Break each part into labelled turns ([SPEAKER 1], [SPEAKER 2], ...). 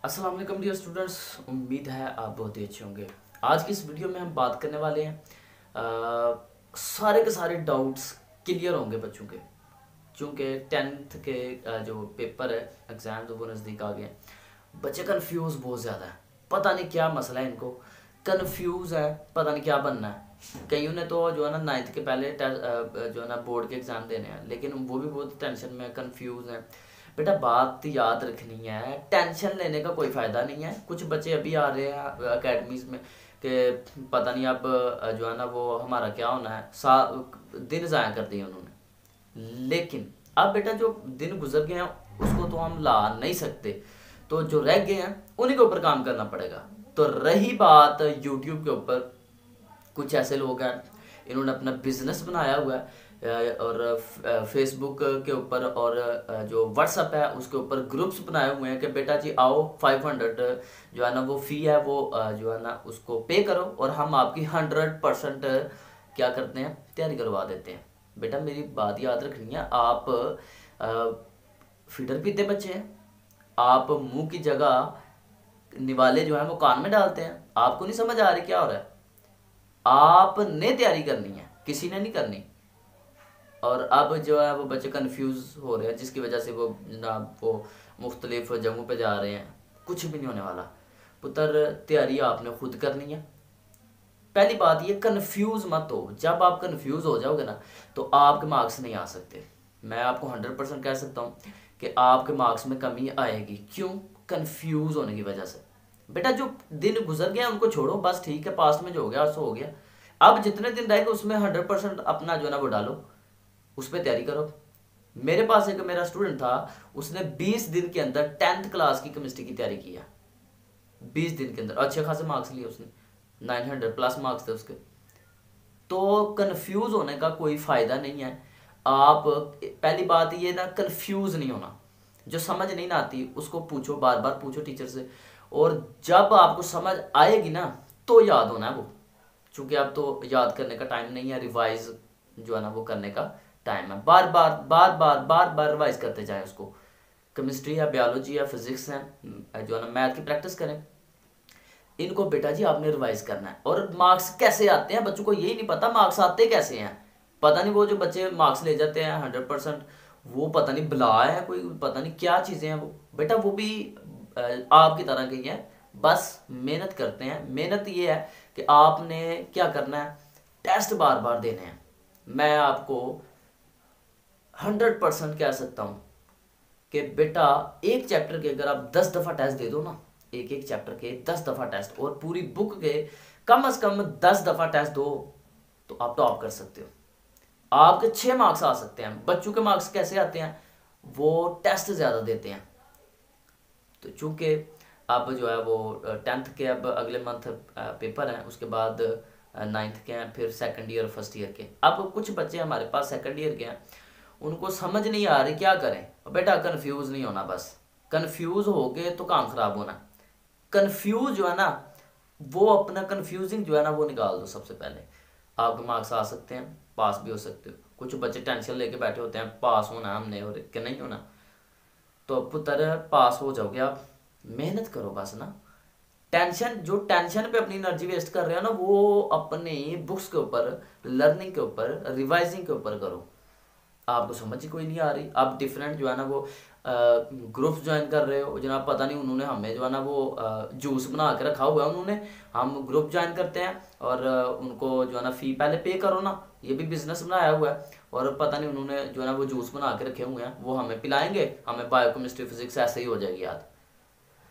[SPEAKER 1] अस्सलाम वालेकुम dear students, उम्मीद है आप बहुत ही अच्छे होंगे। आज की इस वीडियो में हम बात करने वाले हैं सारे के सारे डाउट्स क्लियर होंगे बच्चों के। चूँकि टेंथ के जो पेपर है एग्ज़ाम वो नज़दीक आ गए हैं। बच्चे कन्फ्यूज़ बहुत ज़्यादा है, पता नहीं क्या मसला है इनको, कन्फ्यूज़ है, पता नहीं क्या बनना है। कईयों ने तो जो है ना 9th के पहले जो है ना बोर्ड के एग्ज़ाम देने हैं, लेकिन वो भी बहुत टेंशन में कन्फ्यूज़ हैं। बेटा बात याद रखनी है, टेंशन लेने का कोई फ़ायदा नहीं है। कुछ बच्चे अभी आ रहे हैं अकेडमीज़ में कि पता नहीं अब जो है ना वो हमारा क्या होना है, दिन ज़ाया कर दिए उन्होंने। लेकिन अब बेटा जो दिन गुजर गए हैं उसको तो हम ला नहीं सकते, तो जो रह गए हैं उन्हीं के ऊपर काम करना पड़ेगा। तो रही बात यूट्यूब के ऊपर, कुछ ऐसे लोग हैं इन्होंने अपना बिजनेस बनाया हुआ है और फेसबुक के ऊपर और जो व्हाट्सअप है उसके ऊपर ग्रुप्स बनाए हुए हैं कि बेटा जी आओ 500 जो है ना वो फ़ी है वो जो है ना उसको पे करो और हम आपकी 100% क्या करते हैं तैयारी करवा देते हैं। बेटा मेरी बात याद रखनी है, आप फीडर पीते बच्चे हैं, आप मुंह की जगह निवाले जो है वो कान में डालते हैं। आपको नहीं समझ आ रही क्या हो रहा है? आपने तैयारी करनी है, किसी ने नहीं करनी। और अब जो है वो बच्चे कंफ्यूज हो रहे हैं जिसकी वजह से वो जनाब वो मुख्तलिफ जगहों पे जा रहे हैं। कुछ भी नहीं होने वाला पुत्र, तैयारी आपने खुद करनी है। पहली बात ये, कंफ्यूज मत हो। जब आप कंफ्यूज हो जाओगे ना तो आपके मार्क्स नहीं आ सकते। मैं आपको 100% कह सकता हूँ कि आपके मार्क्स में कमी आएगी। क्यों? कंफ्यूज होने की वजह से। बेटा जो दिन गुजर गया उनको छोड़ो, बस ठीक है, पास्ट में जो हो गया सो हो गया। अब जितने दिन रहेगा उसमें 100% अपना जो है ना वो डालो, उस पर तैयारी करो। मेरे पास एक मेरा स्टूडेंट था, उसने 20 दिन के अंदर 10th क्लास की केमिस्ट्री की तैयारी की है। 20 दिन के अंदर अच्छे खासे मार्क्स लिए उसने, 900 प्लस मार्क्स थे उसके। तो कंफ्यूज होने का कोई फायदा नहीं है। आप पहली बात ये ना, कंफ्यूज नहीं होना। जो समझ नहीं ना आती उसको पूछो, बार बार पूछो टीचर से, और जब आपको समझ आएगी ना तो याद होना है वो। चूंकि अब तो याद करने का टाइम नहीं है, रिवाइज जो है ना वो करने का टाइम है। बार बार बार बार बार बार रिवाइज करते जाएं उसको। केमिस्ट्री है, बायोलॉजी है, फिजिक्स है, जो है ना मैथ की प्रैक्टिस करें। इनको बेटा जी आपने रिवाइज करना है। और मार्क्स कैसे आते हैं बच्चों को यही नहीं पता, मार्क्स आते कैसे हैं पता नहीं। वो जो बच्चे मार्क्स ले जाते हैं 100%, वो पता नहीं बला है कोई, पता नहीं क्या चीज़ें हैं वो। बेटा वो भी आपकी तरह की है, बस मेहनत करते हैं। मेहनत ये है कि आपने क्या करना है, टेस्ट बार बार देने हैं। मैं आपको 100% कह सकता हूँ कि बेटा एक चैप्टर के अगर आप 10 दफ़ा टेस्ट दे दो ना, एक एक चैप्टर के 10 दफ़ा टेस्ट, और पूरी बुक के कम से कम 10 दफ़ा टेस्ट दो, तो आप टॉप कर सकते हो। आपके 6 मार्क्स आ सकते हैं। बच्चों के मार्क्स कैसे आते हैं? वो टेस्ट ज़्यादा देते हैं। तो चूंकि अब जो है वो 10th के अब अगले मंथ पेपर हैं, उसके बाद 9th के हैं, फिर सेकंड ईयर फर्स्ट ईयर के। अब कुछ बच्चे हमारे पास सेकंड ईयर के हैं, उनको समझ नहीं आ रही क्या करें। बेटा कंफ्यूज नहीं होना, बस कंफ्यूज हो गए तो काम खराब होना। कंफ्यूज जो है ना वो अपना कंफ्यूजिंग जो है ना वो निकाल दो। सबसे पहले आपके मार्क्स आ सकते हैं, पास भी हो सकते हो। कुछ बच्चे टेंशन लेके बैठे होते हैं पास होना हमने और कि नहीं होना, तो पुत्र पास हो जाओगे आप। मेहनत करो बस ना। टेंशन, जो टेंशन पे अपनी एनर्जी वेस्ट कर रहे हो ना, वो अपनी बुक्स के ऊपर, लर्निंग के ऊपर, रिवाइजिंग के ऊपर करो। आपको समझ ही कोई नहीं आ रही। आप डिफरेंट जो है ना वो ग्रुप्स ज्वाइन कर रहे हो जनाब, पता नहीं उन्होंने हमें जो है ना वो जूस बना के रखा हुआ है उन्होंने। हम ग्रुप ज्वाइन करते हैं और उनको जो है ना फ़ी पहले पे करो ना, ये भी बिजनेस बनाया हुआ है। और पता नहीं उन्होंने जो है ना वो जूस बना के रखे हुए हैं, वो हमें पिलाएंगे, हमें बायोकेमिस्ट्री फिजिक्स ऐसे ही हो जाएगी याद।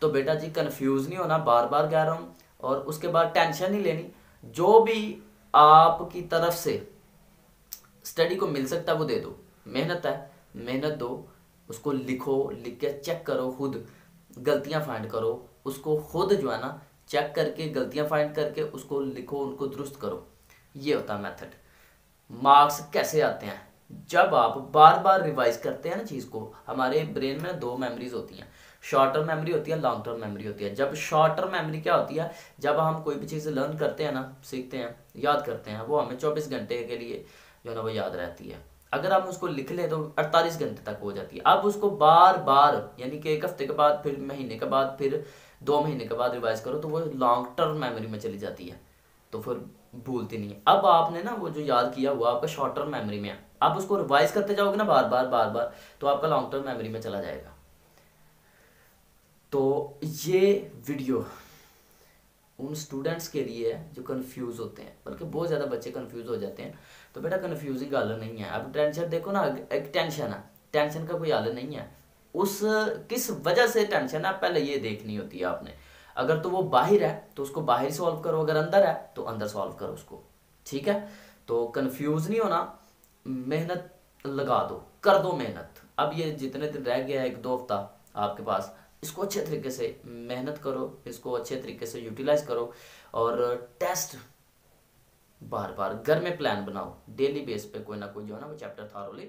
[SPEAKER 1] तो बेटा जी कंफ्यूज नहीं होना, बार बार कह रहा हूँ। और उसके बाद टेंशन नहीं लेनी। जो भी आपकी तरफ से स्टडी को मिल सकता है वो दे दो। मेहनत है, मेहनत दो, उसको लिखो, लिख के चेक करो, खुद गलतियां फाइंड करो, उसको खुद जो है ना चेक करके गलतियां फाइंड करके उसको लिखो, उनको दुरुस्त करो। ये होता है मेथड। मार्क्स कैसे आते हैं? जब आप बार बार रिवाइज करते हैं ना चीज़ को। हमारे ब्रेन में दो मेमोरीज होती हैं, शॉर्ट टर्म मेमोरी होती है, लॉन्ग टर्म मेमोरी होती है। जब शॉर्ट टर्म मेमोरी क्या होती है, जब हम कोई भी चीज़ लर्न करते हैं ना, सीखते हैं, याद करते हैं, वो हमें 24 घंटे के लिए जो है ना वो याद रहती है। अगर आप उसको लिख लें तो 48 घंटे तक हो जाती है। अब उसको बार बार यानी कि 1 हफ्ते के बाद, फिर महीने के बाद, फिर 2 महीने के बाद रिवाइज करो तो वो लॉन्ग टर्म मेमोरी में चली जाती है, तो फिर भूलती नहीं है। अब आपने ना वो जो याद किया हुआ आपका शॉर्ट टर्म मेमोरी में है, आप उसको रिवाइज करते जाओगे ना बार बार बार बार, तो आपका लॉन्ग टर्म मेमोरी में चला जाएगा। तो ये वीडियो उन स्टूडेंट्स के लिए है जो कंफ्यूज होते हैं, बल्कि बहुत ज़्यादा बच्चे कंफ्यूज हो जाते हैं। तो बेटा कंफ्यूजिंग हल नहीं है। अब टेंशन देखो ना, एक टेंशन है, टेंशन का कोई हल नहीं है। उस किस वजह से टेंशन है पहले ये देखनी होती है आपने। अगर तो वो बाहर है तो उसको बाहर सॉल्व करो, अगर अंदर है तो अंदर सॉल्व करो उसको, ठीक है। तो कंफ्यूज नहीं होना, मेहनत लगा दो, कर दो मेहनत। अब ये जितने दिन रह गया है, 1-2 हफ्ता आपके पास, इसको अच्छे तरीके से मेहनत करो, इसको अच्छे तरीके से यूटिलाइज करो। और टेस्ट बार बार घर में प्लान बनाओ, डेली बेस पे कोई ना कोई जो है ना वो चैप्टर थारोली